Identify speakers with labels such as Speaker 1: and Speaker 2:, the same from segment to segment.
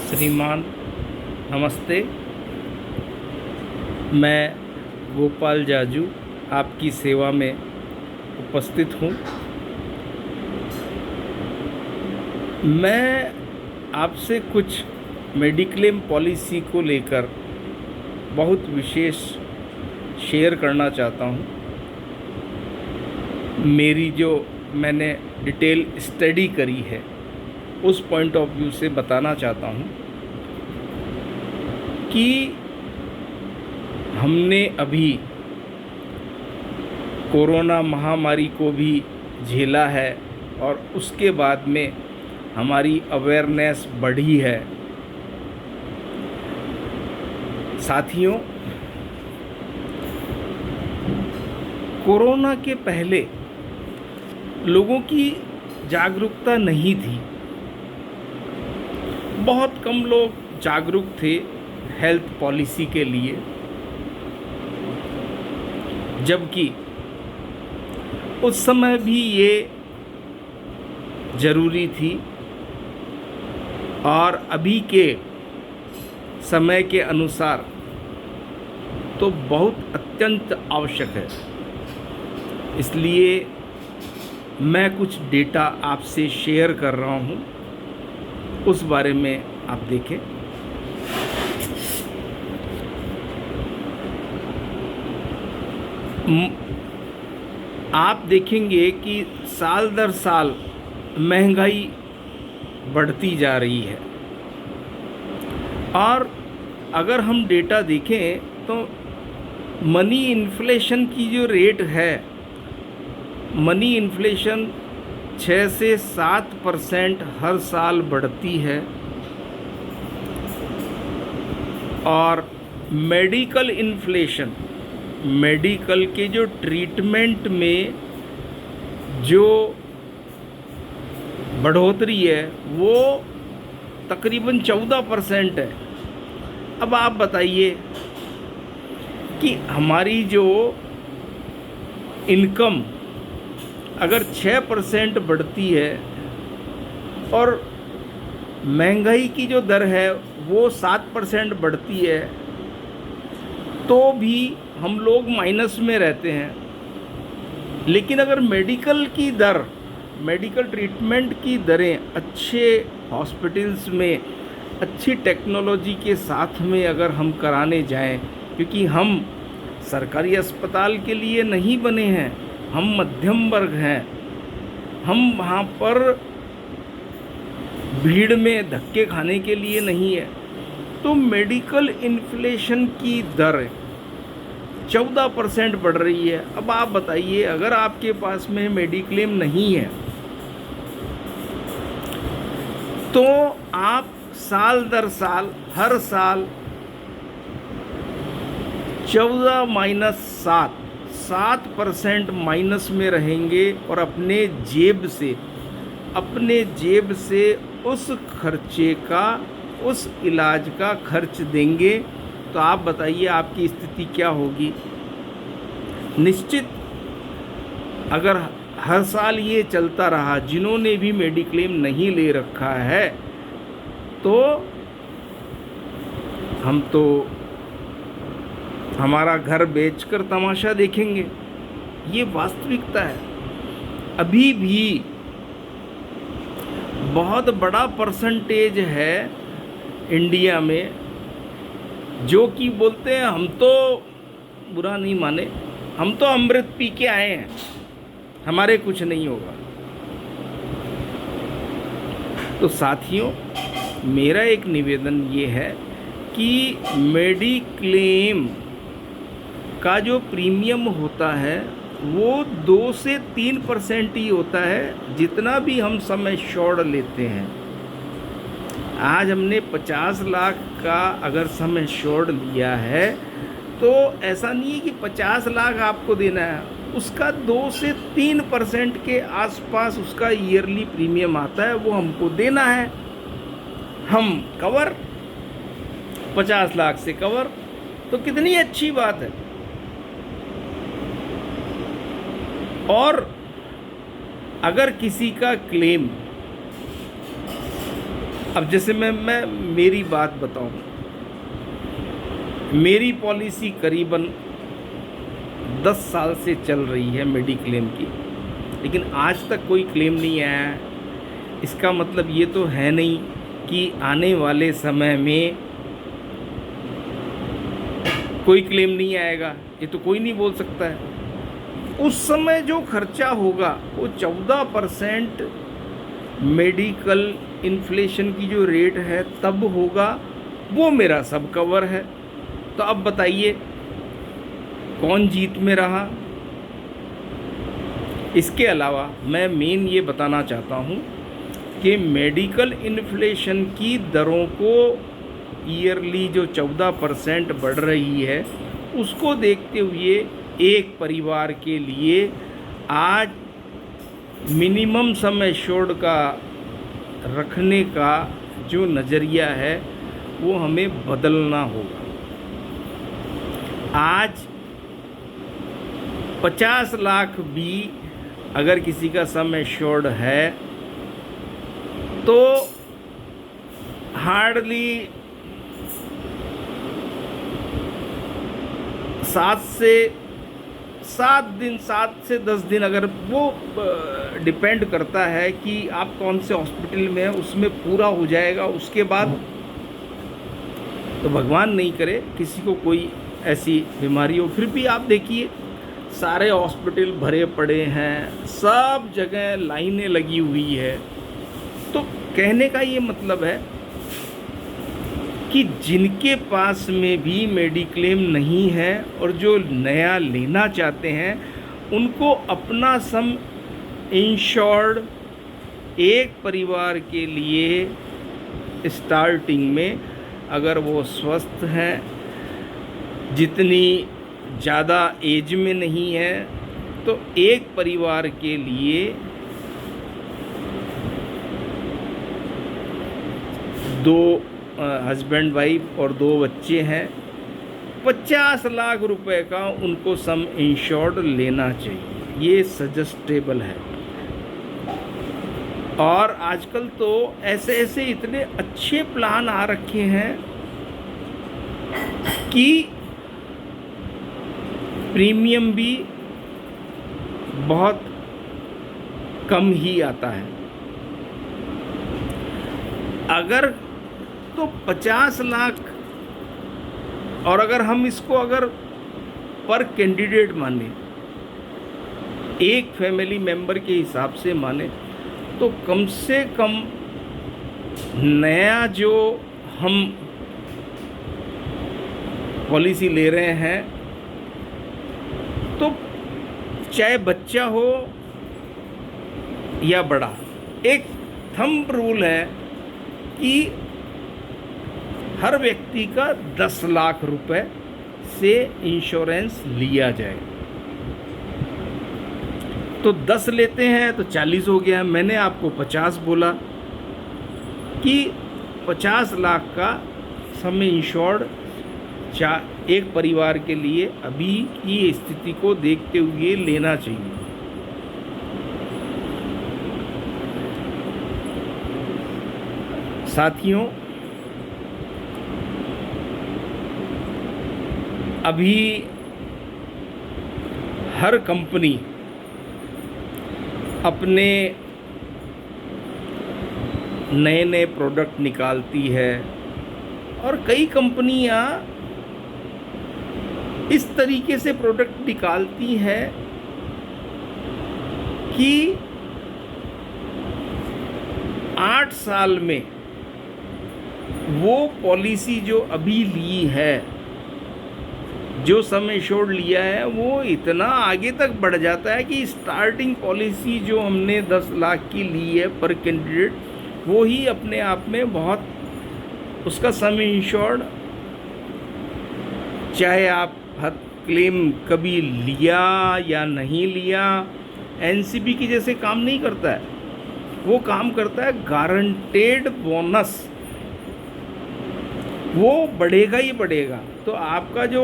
Speaker 1: श्रीमान नमस्ते। मैं गोपाल जाजू आपकी सेवा में उपस्थित हूँ। मैं आपसे कुछ मेडिक्लेम पॉलिसी को लेकर बहुत विशेष शेयर करना चाहता हूँ। मेरी जो मैंने डिटेल स्टडी करी है उस पॉइंट ऑफ व्यू से बताना चाहता हूँ कि हमने अभी कोरोना महामारी को भी झेला है और उसके बाद में हमारी अवेयरनेस बढ़ी है। साथियों, कोरोना के पहले लोगों की जागरूकता नहीं थी। बहुत कम लोग जागरूक थे हेल्थ पॉलिसी के लिए, जबकि उस समय भी ये ज़रूरी थी और अभी के समय के अनुसार तो बहुत अत्यंत आवश्यक है। इसलिए मैं कुछ डेटा आपसे शेयर कर रहा हूँ, उस बारे में आप देखें। आप देखेंगे कि साल दर साल महंगाई बढ़ती जा रही है और अगर हम डेटा देखें तो मनी इन्फ्लेशन की जो रेट है, मनी इन्फ्लेशन 6 से 7% हर साल बढ़ती है और मेडिकल इन्फ्लेशन, मेडिकल के जो ट्रीटमेंट में जो बढ़ोतरी है वो तकरीबन 14% है। अब आप बताइए कि हमारी जो इनकम अगर 6% बढ़ती है और महंगाई की जो दर है वो 7% बढ़ती है, तो भी हम लोग माइनस में रहते हैं। लेकिन अगर मेडिकल की दर, मेडिकल ट्रीटमेंट की दरें अच्छे हॉस्पिटल्स में अच्छी टेक्नोलॉजी के साथ में अगर हम कराने जाएं, क्योंकि हम सरकारी अस्पताल के लिए नहीं बने हैं, हम मध्यम वर्ग हैं, हम वहाँ पर भीड़ में धक्के खाने के लिए नहीं है। तो मेडिकल इन्फ्लेशन की दर 14% बढ़ रही है। अब आप बताइए, अगर आपके पास में मेडिक्लेम नहीं है तो आप साल दर साल हर साल 14 - 7% माइनस में रहेंगे और अपने जेब से उस खर्चे का, उस इलाज का खर्च देंगे। तो आप बताइए आपकी स्थिति क्या होगी। निश्चित अगर हर साल ये चलता रहा, जिन्होंने भी मेडिक्लेम नहीं ले रखा है, तो हम तो हमारा घर बेचकर तमाशा देखेंगे। ये वास्तविकता है। अभी भी बहुत बड़ा परसेंटेज है इंडिया में जो कि बोलते हैं हम तो, बुरा नहीं माने, हम तो अमृत पी के आए हैं, हमारे कुछ नहीं होगा। तो साथियों, मेरा एक निवेदन ये है कि मेडिक्लेम का जो प्रीमियम होता है वो 2 से 3% ही होता है, जितना भी हम सम एश्योर्ड लेते हैं। आज हमने 50 लाख का अगर सम एश्योर्ड लिया है तो ऐसा नहीं है कि 50 लाख आपको देना है, उसका 2 से 3% के आसपास उसका ईयरली प्रीमियम आता है, वो हमको देना है। हम कवर 50 लाख से कवर, तो कितनी अच्छी बात है। और अगर किसी का क्लेम अब जैसे मैं मेरी बात बताऊं, मेरी पॉलिसी करीबन 10 साल से चल रही है मेडिक्लेम की, लेकिन आज तक कोई क्लेम नहीं आया है। इसका मतलब ये तो है नहीं कि आने वाले समय में कोई क्लेम नहीं आएगा, ये तो कोई नहीं बोल सकता है। उस समय जो खर्चा होगा वो 14% मेडिकल इन्फ्लेशन की जो रेट है तब होगा, वो मेरा सब कवर है। तो अब बताइए कौन जीत में रहा। इसके अलावा मैं मेन ये बताना चाहता हूँ कि मेडिकल इन्फ्लेशन की दरों को ईयरली जो 14% बढ़ रही है, उसको देखते हुए एक परिवार के लिए आज मिनिमम सम एश्योर्ड का रखने का जो नज़रिया है वो हमें बदलना होगा। आज 50 लाख भी अगर किसी का सम एश्योर्ड है तो हार्डली 7 से 10 दिन, अगर वो डिपेंड करता है कि आप कौन से हॉस्पिटल में हैं, उसमें पूरा हो जाएगा। उसके बाद तो भगवान नहीं करे किसी को कोई ऐसी बीमारी हो। फिर भी आप देखिए सारे हॉस्पिटल भरे पड़े हैं, सब जगह लाइनें लगी हुई है। तो कहने का ये मतलब है कि जिनके पास में भी मेडिक्लेम नहीं है और जो नया लेना चाहते हैं, उनको अपना सम इंश्योर्ड एक परिवार के लिए स्टार्टिंग में, अगर वो स्वस्थ हैं, जितनी ज़्यादा एज में नहीं है, तो एक परिवार के लिए 2 हस्बैंड वाइफ और 2 बच्चे हैं, 50 लाख रुपए का उनको सम इंश्योर्ड लेना चाहिए। ये सजेस्टेबल है। और आजकल तो ऐसे इतने अच्छे प्लान आ रखे हैं कि प्रीमियम भी बहुत कम ही आता है। अगर तो 50 लाख, और अगर हम इसको अगर पर कैंडिडेट माने, एक फैमिली मेंबर के हिसाब से माने, तो कम से कम नया जो हम पॉलिसी ले रहे हैं, तो चाहे बच्चा हो या बड़ा, एक थंब रूल है कि हर व्यक्ति का 10 लाख रुपए से इंश्योरेंस लिया जाए। तो 10 लेते हैं तो 40 हो गया। मैंने आपको 50 बोला कि 50 लाख का सम इंश्योर्ड एक परिवार के लिए अभी की स्थिति को देखते हुए लेना चाहिए। साथियों, अभी हर कंपनी अपने नए प्रोडक्ट निकालती है, और कई कंपनियां इस तरीके से प्रोडक्ट निकालती है कि 8 साल में वो पॉलिसी जो अभी ली है, जो सम एश्योर्ड लिया है, वो इतना आगे तक बढ़ जाता है कि स्टार्टिंग पॉलिसी जो हमने 10 लाख की ली है पर कैंडिडेट, वो ही अपने आप में बहुत, उसका सम इंश्योर्ड, चाहे आप हर क्लेम कभी लिया या नहीं लिया, एनसीबी की जैसे काम नहीं करता है। वो काम करता है गारंटेड बोनस, वो बढ़ेगा ही बढ़ेगा। तो आपका जो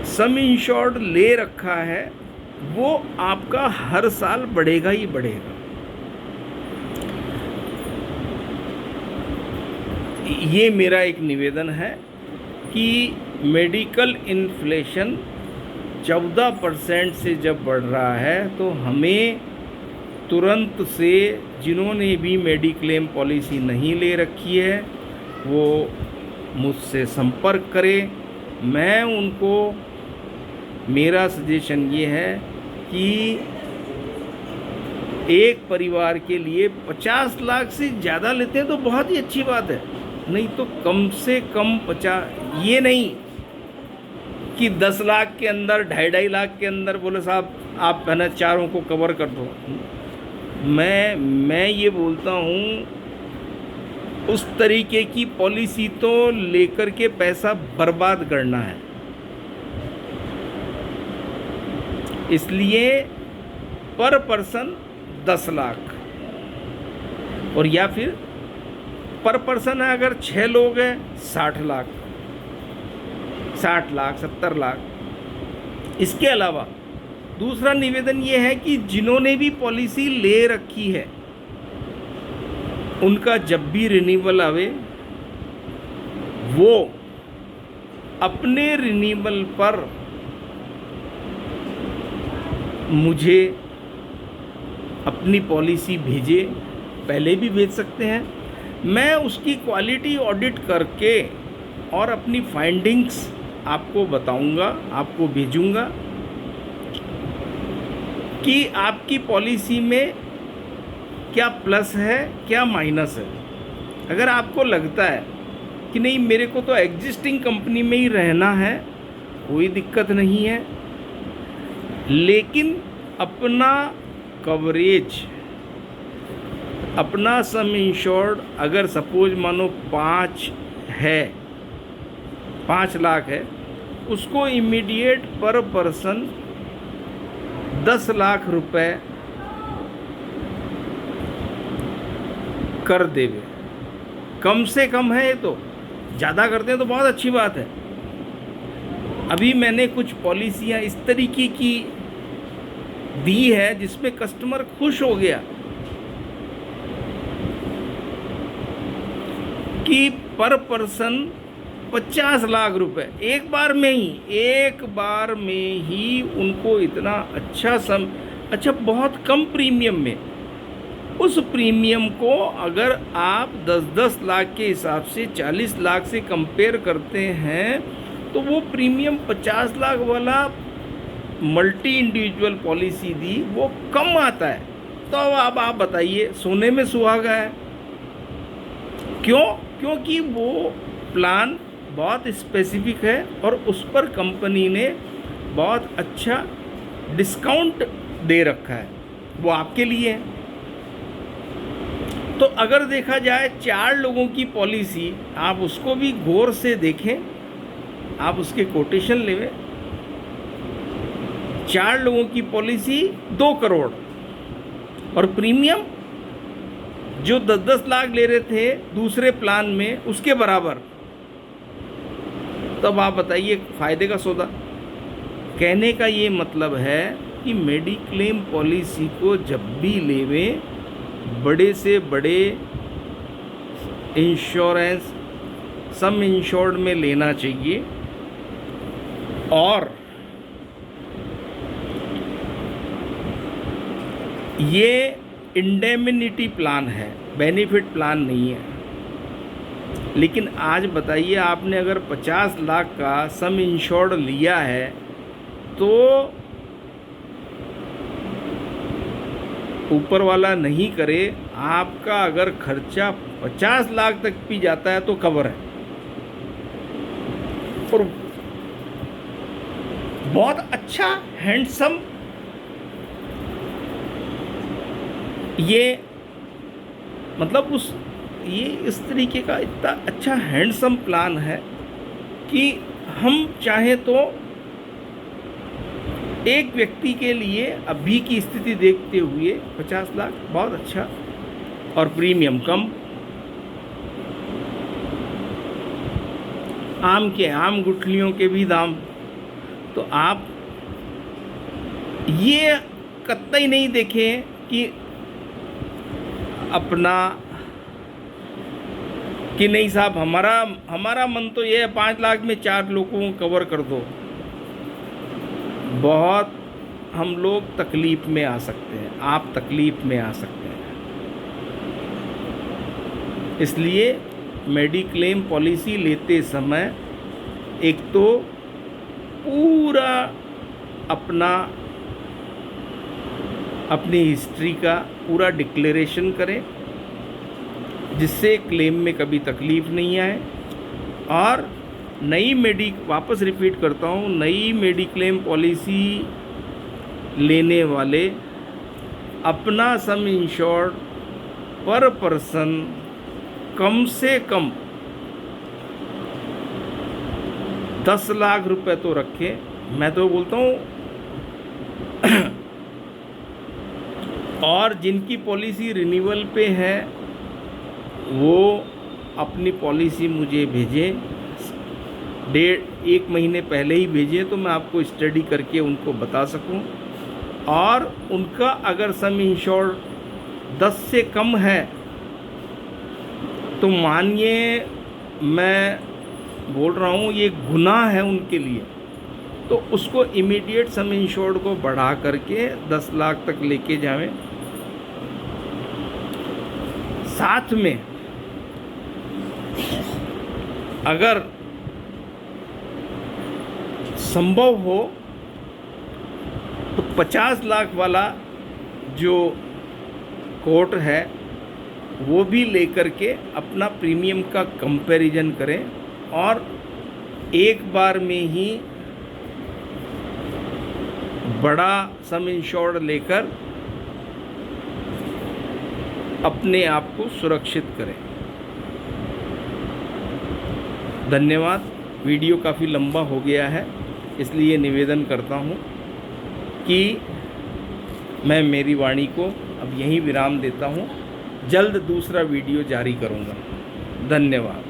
Speaker 1: सम इंश्योर्ड ले रखा है वो आपका हर साल बढ़ेगा ही बढ़ेगा। ये मेरा एक निवेदन है कि मेडिकल इन्फ्लेशन 14% से जब बढ़ रहा है तो हमें तुरंत से, जिन्होंने भी मेडिक्लेम पॉलिसी नहीं ले रखी है वो मुझसे संपर्क करें। मैं उनको, मेरा सजेशन ये है कि एक परिवार के लिए 50 लाख से ज़्यादा लेते हैं तो बहुत ही अच्छी बात है, नहीं तो कम से कम 50, ये नहीं कि 10 लाख के अंदर, 2.5 लाख के अंदर बोले साहब आप है ना चारों को कवर कर दो। मैं ये बोलता हूँ उस तरीके की पॉलिसी तो लेकर के पैसा बर्बाद करना है, इसलिए पर पर्सन 10 लाख, और या फिर पर पर्सन है अगर 6 लोग हैं 60 लाख, 60 लाख 70 लाख। इसके अलावा दूसरा निवेदन ये है कि जिन्होंने भी पॉलिसी ले रखी है उनका जब भी रिन्यूअल आवे वो अपने रिन्यूअल पर मुझे अपनी पॉलिसी भेजे, पहले भी भेज सकते हैं, मैं उसकी क्वालिटी ऑडिट करके और अपनी फाइंडिंग्स आपको बताऊंगा, आपको भेजूंगा कि आपकी पॉलिसी में क्या प्लस है क्या माइनस है। अगर आपको लगता है कि नहीं मेरे को तो एग्जिस्टिंग कंपनी में ही रहना है, कोई दिक्कत नहीं है, लेकिन अपना कवरेज, अपना सम इंश्योर्ड अगर सपोज मानो 5 है, 5 लाख है, उसको इमीडिएट पर पर्सन 10 लाख रुपए कर देवे। कम से कम है ये, तो ज़्यादा करते हैं तो बहुत अच्छी बात है। अभी मैंने कुछ पॉलिसियाँ इस तरीके की दी है जिसमें कस्टमर खुश हो गया कि पर पर्सन 50 लाख रुपए एक बार में ही उनको इतना अच्छा बहुत कम प्रीमियम में, उस प्रीमियम को अगर आप 10-10 लाख के हिसाब से 40 लाख से कंपेयर करते हैं तो वो प्रीमियम 50 लाख वाला मल्टी इंडिविजुअल पॉलिसी दी वो कम आता है। तो अब आप बताइए, सोने में सुहागा है। क्यों? क्योंकि वो प्लान बहुत स्पेसिफिक है और उस पर कंपनी ने बहुत अच्छा डिस्काउंट दे रखा है, वो आपके लिए है। तो अगर देखा जाए 4 लोगों की पॉलिसी, आप उसको भी गौर से देखें, आप उसके कोटेशन लेवें। 4 लोगों की पॉलिसी 2 करोड़ और प्रीमियम जो 10-10 लाख ले रहे थे दूसरे प्लान में उसके बराबर। तब आप बताइए फ़ायदे का सौदा। कहने का ये मतलब है कि मेडिक्लेम पॉलिसी को जब भी लेवें, बड़े से बड़े इंश्योरेंस सम इंश्योर्ड में लेना चाहिए। और ये इंडेमिनिटी प्लान है, बेनिफिट प्लान नहीं है। लेकिन आज बताइए, आपने अगर 50 लाख का सम इंश्योर्ड लिया है तो ऊपर वाला नहीं करे, आपका अगर खर्चा 50 लाख तक भी जाता है तो कवर है। और बहुत अच्छा हैंडसम ये मतलब ये इस तरीके का इतना अच्छा हैंडसम प्लान है कि हम चाहें तो एक व्यक्ति के लिए अभी की स्थिति देखते हुए 50 लाख बहुत अच्छा और प्रीमियम कम। आम गुठलियों के भी दाम। तो आप ये कतई नहीं देखें कि अपना कि नहीं साहब, हमारा मन तो ये है 5 लाख में 4 लोगों को कवर कर दो। बहुत हम लोग तकलीफ़ में आ सकते हैं, आप तकलीफ़ में आ सकते हैं। इसलिए मेडिक्लेम पॉलिसी लेते समय एक तो पूरा अपनी हिस्ट्री का पूरा डिक्लेरेशन करें, जिससे क्लेम में कभी तकलीफ़ नहीं आए। और वापस रिपीट करता हूँ, नई मेडिक्लेम पॉलिसी लेने वाले अपना सम इंश्योर्ड पर पर्सन कम से कम 10 लाख रुपए तो रखें। मैं तो बोलता हूँ और जिनकी पॉलिसी रिन्यूअल पे है वो अपनी पॉलिसी मुझे भेजें, 1 महीने पहले ही भेजें, तो मैं आपको स्टडी करके उनको बता सकूं। और उनका अगर सम इंश्योर्ड 10 से कम है तो मानिए मैं बोल रहा हूँ ये गुनाह है उनके लिए, तो उसको इमीडिएट सम इंश्योर्ड को बढ़ा करके 10 लाख तक लेके जावें। साथ में अगर संभव हो तो 50 लाख वाला जो कोट है वो भी लेकर के अपना प्रीमियम का कंपैरिजन करें और एक बार में ही बड़ा सम इंश्योर्ड लेकर अपने आप को सुरक्षित करें। धन्यवाद। वीडियो काफ़ी लंबा हो गया है, इसलिए निवेदन करता हूँ कि मैं मेरी वाणी को अब यहीं विराम देता हूँ। जल्द दूसरा वीडियो जारी करूँगा। धन्यवाद।